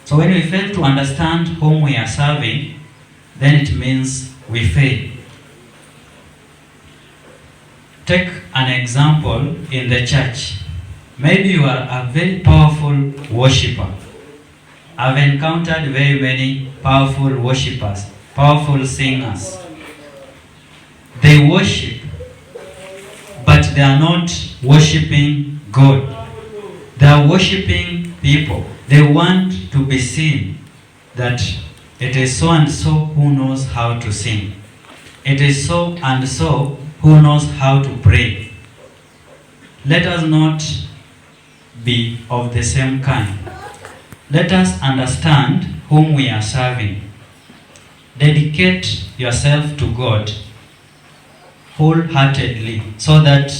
Speaker 1: So when we fail to understand whom we are serving, then it means we fail. Take an example in the church. Maybe you are a very powerful worshiper. I've encountered very many powerful worshipers, powerful singers. They worship, but they are not worshiping God. They are worshiping people. They want to be seen that it is so and so who knows how to sing. It is so and so who knows how to pray. Let us not be of the same kind. Let us understand whom we are serving. Dedicate yourself to God wholeheartedly so that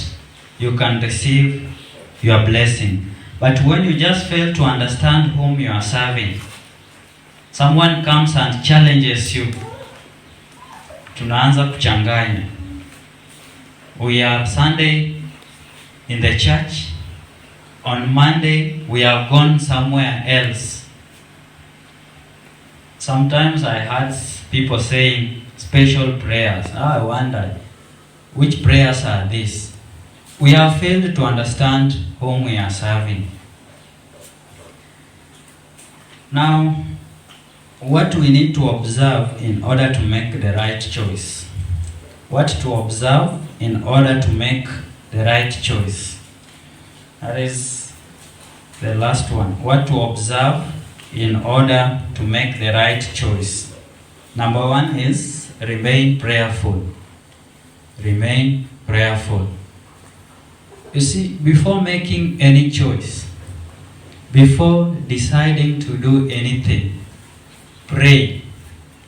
Speaker 1: you can receive your blessing. But when you just fail to understand whom you are serving, someone comes and challenges you, tunaanza kuchanganya. We are Sunday in the church, on Monday we have gone somewhere else. Sometimes I heard people saying special prayers. Now I wonder, which prayers are these? We have failed to understand whom we are serving. Now, what we need to observe in order to make the right choice. What to observe in order to make the right choice. That is the last one. What to observe in order to make the right choice. Number one is remain prayerful. Remain prayerful. You see, before making any choice, before deciding to do anything, pray.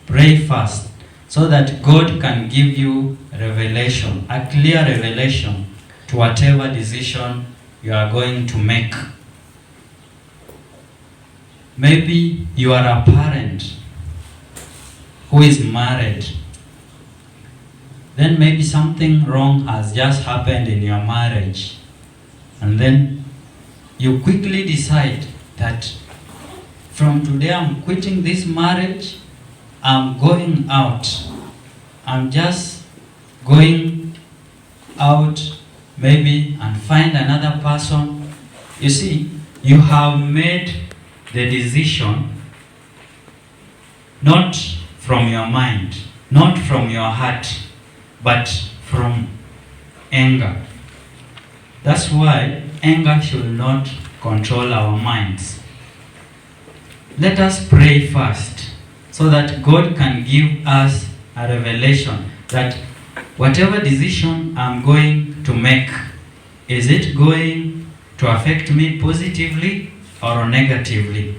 Speaker 1: Pray first, so that God can give you revelation, a clear revelation to whatever decision you are going to make. Maybe you are a parent who is married. Then maybe something wrong has just happened in your marriage. And then you quickly decide that from today I'm quitting this marriage, I'm going out. I'm just going out maybe and find another person. You see, you have made the decision not from your mind, not from your heart, but from anger. That's why anger should not control our minds. Let us pray first so that God can give us a revelation that whatever decision I'm going to make, is it going to affect me positively or negatively?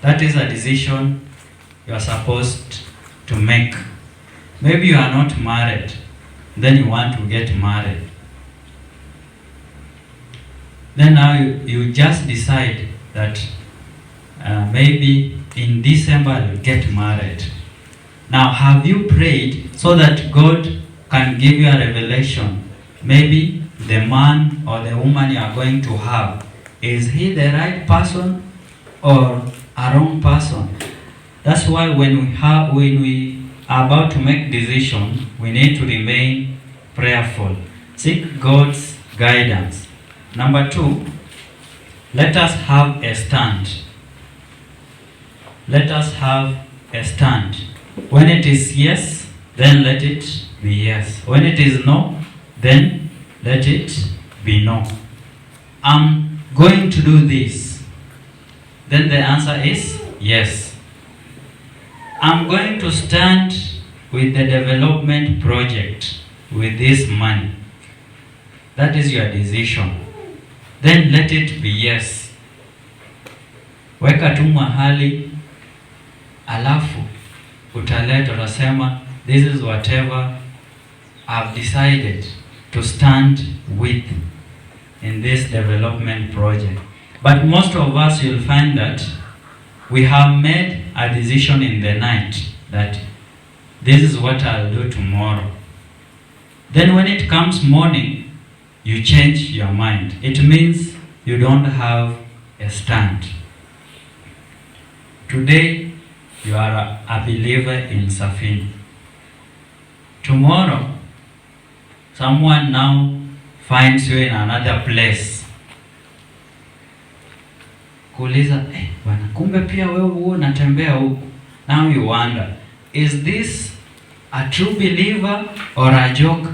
Speaker 1: That is a decision you are supposed to make. Maybe you are not married, then you want to get married. Then now you just decide that maybe in December I'll get married. Now, have you prayed so that God can give you a revelation? Maybe the man or the woman you are going to have, is he the right person or a wrong person? That's why when we are about to make decision, we need to remain prayerful. Seek God's guidance. Number 2, let us have a stand. Let us have a stand. When it is yes, then let it be yes. When it is no, then let it be no. I'm going to do this. Then the answer is yes. I'm going to stand with the development project with this money. That is your decision. Then let it be yes. Weka tu mahali, alafu utaleta, utasema this is whatever I've decided to stand with in this development project. But most of us, you'll find that we have made a decision in the night that this is what I'll do tomorrow. Then when it comes morning, you change your mind. It means you don't have a stand. Today, you are a believer in Safini. Tomorrow, someone now finds you in another place. Kuuliza, bwana, kumbe pia wewe unatembea huko. Now you wonder, is this a true believer or a joke?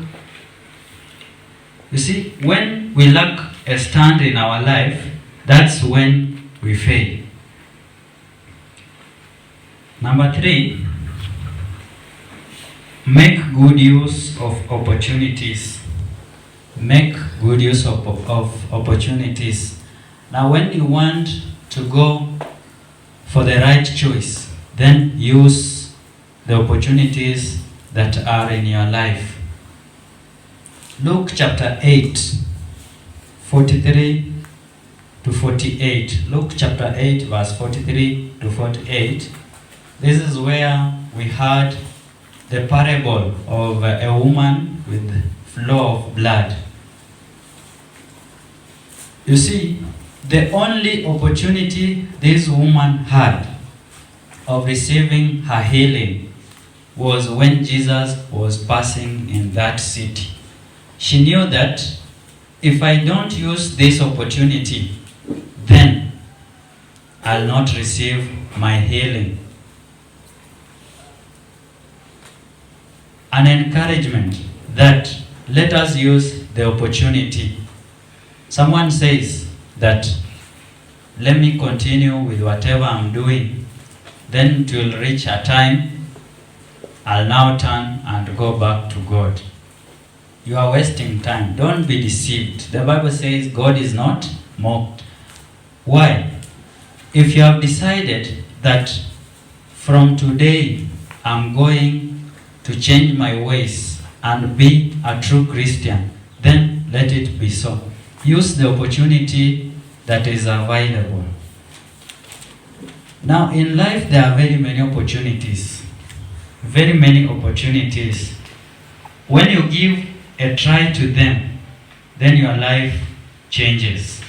Speaker 1: You see, when we lack a stand in our life, that's when we fail. Number 3, make good use of opportunities. Make good use of opportunities. Now, when you want to go for the right choice, then use the opportunities that are in your life. Luke chapter 8, 43 to 48. Luke chapter 8, verse 43 to 48. This is where we had the parable of a woman with flow of blood. You see, The only opportunity this woman had of receiving her healing was when Jesus was passing in that city. She knew that if I don't use this opportunity, then I'll not receive my healing. An encouragement that let us use the opportunity. Someone says that let me continue with whatever I'm doing, then it will reach a time I'll now turn and go back to God. You are wasting time. Don't be deceived. The Bible says God is not mocked. Why? If you have decided that from today I'm going to change my ways and be a true Christian, then let it be so. Use the opportunity that is available. Now, in life, there are very many opportunities. Very many opportunities. When you give a try to them, then your life changes.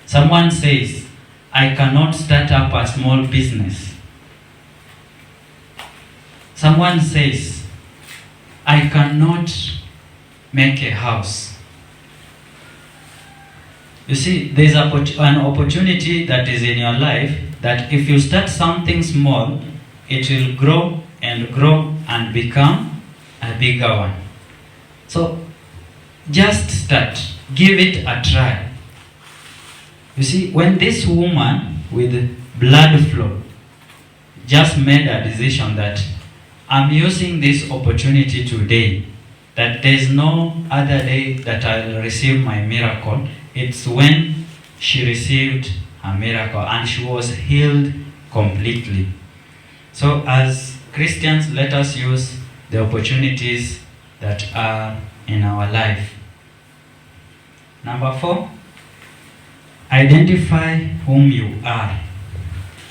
Speaker 1: Someone says, I cannot start up a small business. Someone says, I cannot make a house. You see, there is an opportunity that is in your life that if you start something small, it will grow and become a bigger one. So, just start. Give it a try. You see, when this woman with blood flow just made a decision that I'm using this opportunity today, that there's no other day that I'll receive my miracle, it's when she received a miracle and she was healed completely. So as Christians, let us use the opportunities that are in our life. Number 4, identify whom you are.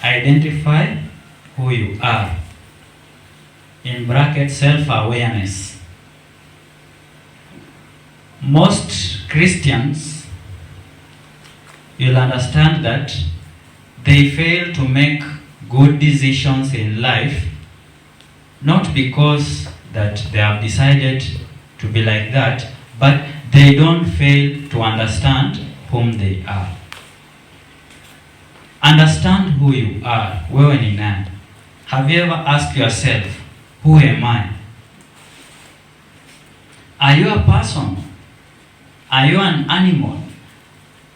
Speaker 1: Identify who you are. In brackets, self-awareness. Most Christians, you'll understand that they fail to make good decisions in life, not because that they have decided to be like that, but they don't fail to understand whom they are. Understand who you are. Wewe ni nani? Have you ever asked yourself, who am I? Are you a person? Are you an animal?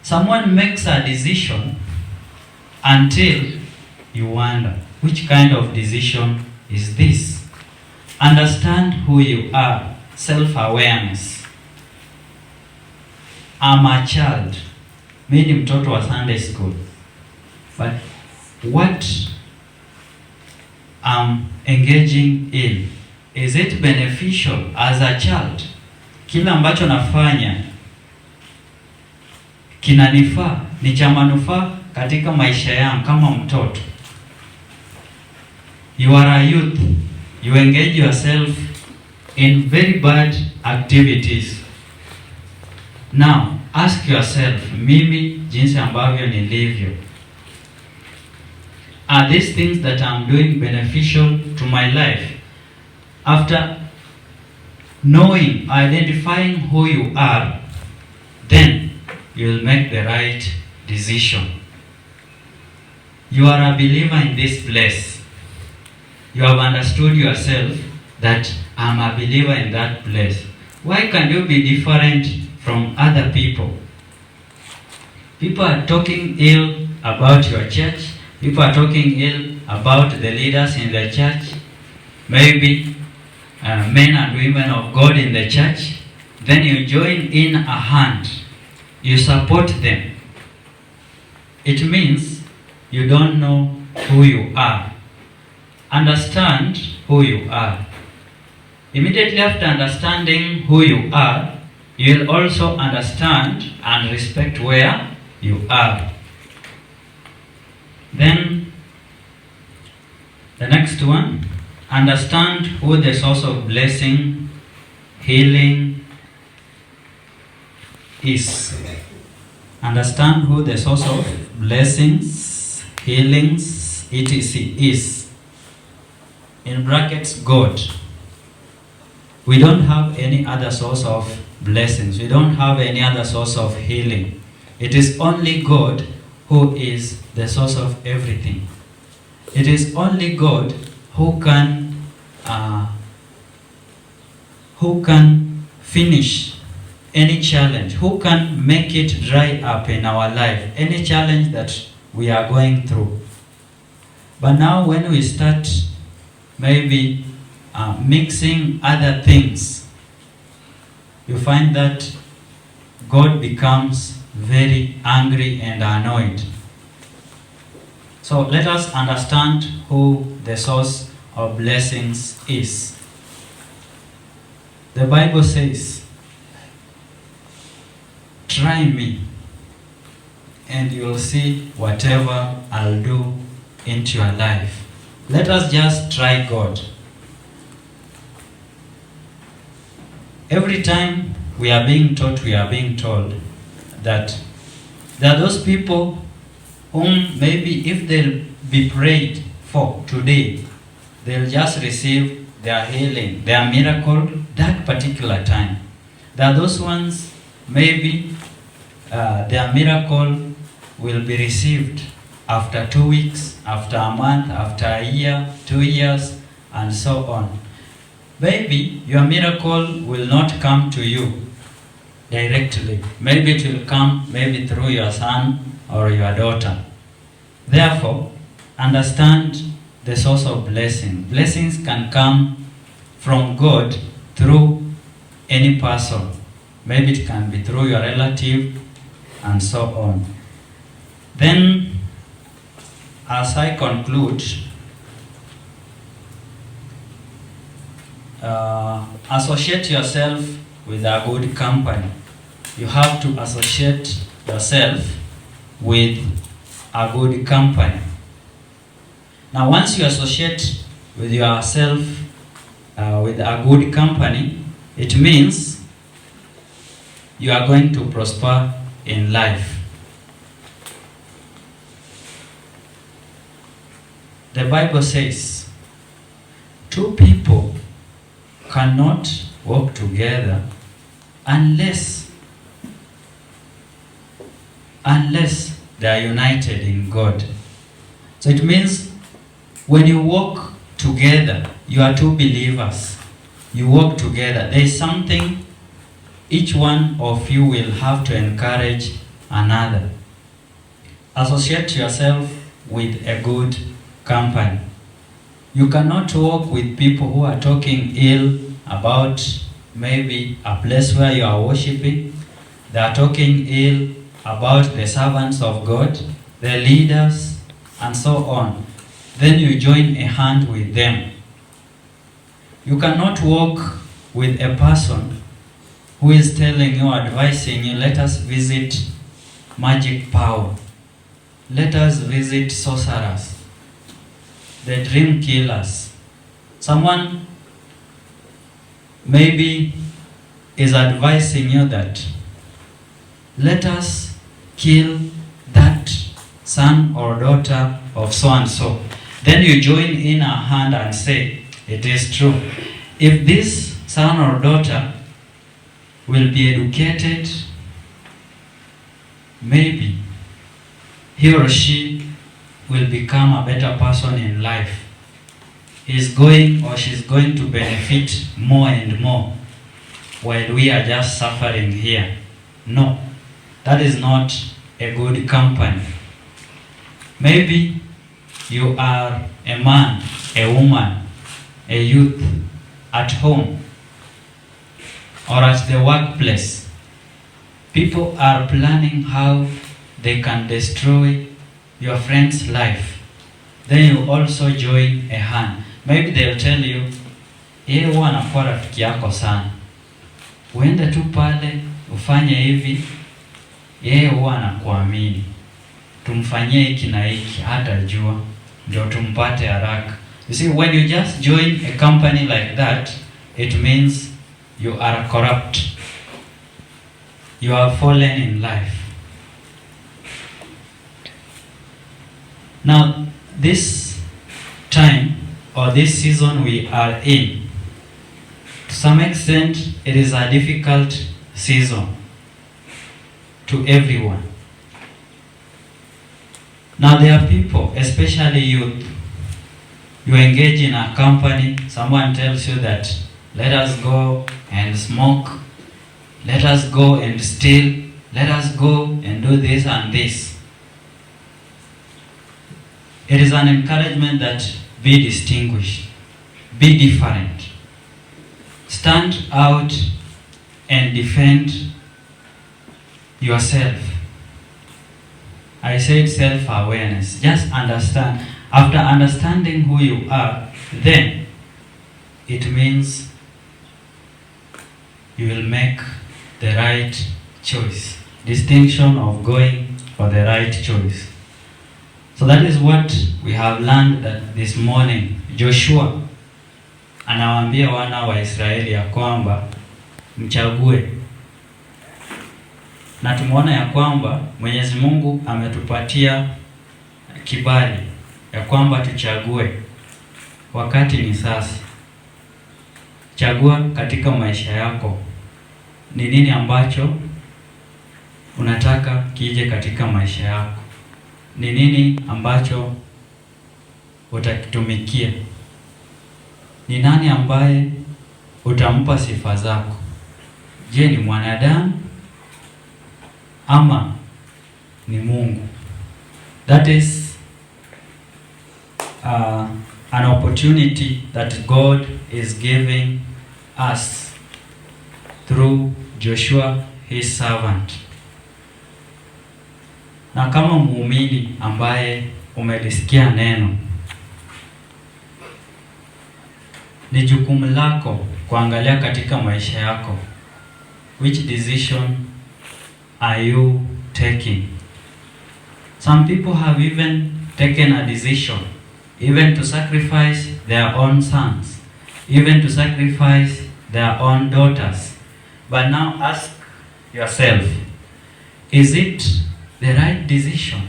Speaker 1: Someone makes a decision until you wonder, which kind of decision is this? Understand who you are. Self-awareness. I'm a child. Mimi ni mtoto wa Sunday school. But what I'm engaging in, is it beneficial as a child? Kila ambacho nafanya kinanifaa, ni cha manufaa katika maisha yangu kama mtoto. You are a youth. You engage yourself in very bad activities. Now, ask yourself, mimi jinsi ambavyo nilivyo, are these things that I'm doing beneficial to my life? After knowing, identifying who you are, then you'll make the right decision. You are a believer in this place. You have understood yourself that I'm a believer in that place. Why can you be different from other people? People are talking ill about your church. People are talking ill about the leaders in the church. Maybe men and women of God in the church. Then you join in a hand. You support them. It means you don't know who you are. Understand who you are. Immediately after understanding who you are, you'll also understand and respect where you are. Then, the next one, understand who the source of blessing, healing is. understand who the source of blessings, healings, etc. is. In brackets, God. We don't have any other source of blessings. We don't have any other source of healing. It is only God who is the source of everything. It is only God who can finish any challenge, who can make it dry up in our life, any challenge that we are going through. But now when we start maybe mixing other things, you find that God becomes very angry and annoyed. So let us understand who the source of blessings is. The Bible says, try me and you'll see whatever I'll do into your life. Let us just try God. Every time we are being taught, we are being told that there are those people whom maybe if they'll be prayed for today, they'll just receive their healing, their miracle that particular time. There are those ones, maybe their miracle will be received after 2 weeks, after a month, after a year, 2 years, and so on. Maybe your miracle will not come to you directly. Maybe it will come maybe through your son or your daughter. Therefore, understand the source of blessing. Blessings can come from God through any person. Maybe it can be through your relative and so on. Then, as I conclude, associate yourself with a good company. You have to associate yourself with a good company. Now, once you associate with yourself with a good company, it means you are going to prosper in life. The Bible says, two people cannot work together unless they are united in God. So it means when you work together, you are two believers. You work together. There is something each one of you will have to encourage another. Associate yourself with a good company. You cannot work with people who are talking ill about maybe a place where you are worshiping. They are talking ill about the servants of God, the leaders, and so on. Then you join a hand with them. You cannot work with a person who is telling you, advising you, let us visit magic power. Let us visit sorcerers, the dream killers. Someone maybe is advising you that let us kill that son or daughter of so and so. Then you join in a hand and say, it is true. If this son or daughter will be educated, maybe he or she will become a better person in life. He's going or she's going to benefit more and more while we are just suffering here. No, that is not a good company. Maybe you are a man, a woman, a youth at home or at the workplace. People are planning how they can destroy your friend's life. Then you also join a hand. Maybe they'll tell you, yeye huwa anakuwa rafiki yako sana. Uende tu pale, ufanye hivi, yeye huwa anakuamini. Tumfanyie hiki na hiki, hata jua, ndio tumpate haraka. You see, when you just join a company like that, it means you are corrupt. You are fallen in life. Now, this time or this season we are in, to some extent, it is a difficult season to everyone. Now, there are people, especially youth, you engage in a company, someone tells you that let us go and smoke, let us go and steal, let us go and do this and this. It is an encouragement that be distinguished, be different, stand out and defend yourself. I said self-awareness. Just understand. After understanding who you are, then it means you will make the right choice. Distinction of going for the right choice. So that is what we have learned that this morning. Joshua anawaambia wana wa Israeli ya kwamba mchague, na tumeona ya kwamba Mwenyezi Mungu ametupatia kibali ya kwamba tuchague. Wakati ni sasa. Chagua katika maisha yako ni nini ambacho unataka kije katika maisha yako. Ni nini ambacho utakitumikia? Ni nani ambaye utampa sifa zako? Je, ni mwanadamu ama ni Mungu? That is an opportunity that God is giving us through Joshua, his servant. Na kama muumini ambaye umelisikia neno, ni jukumu lako kuangalia katika maisha yako. Which decision are you taking? Some people have even taken a decision, even to sacrifice their own sons, even to sacrifice their own daughters. But now ask yourself, is it the right decision?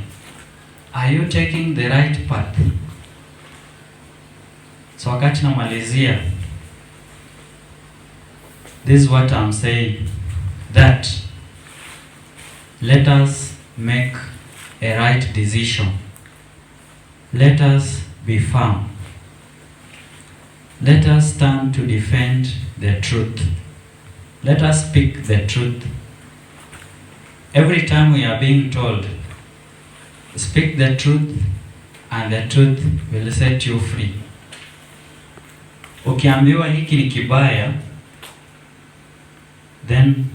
Speaker 1: Are you taking the right path? So wakati namalizia, this is what I'm saying, that let us make a right decision. Let us be firm. Let us stand to defend the truth. Let us speak the truth. Every time we are being told, speak the truth and the truth will set you free. Ukiambiwa hiki ni kibaya, then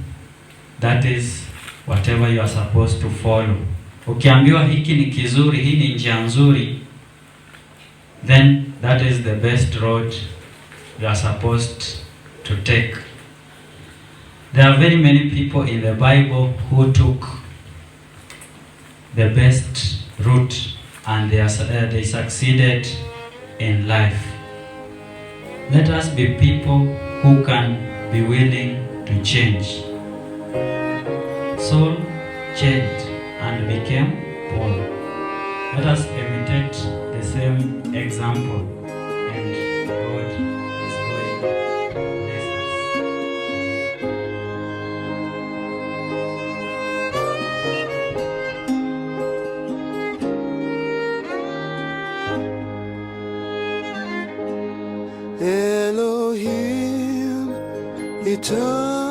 Speaker 1: that is whatever you are supposed to follow. Ukiambiwa hiki ni kizuri, hii ni njia nzuri, then that is the best road you are supposed to take. There are very many people in the Bible who took the best route and they succeeded in life. Let us be people who can be willing to change. Saul changed and became Paul. Let us imitate the same example, and God is going to bless
Speaker 2: us. Elohim, eternal.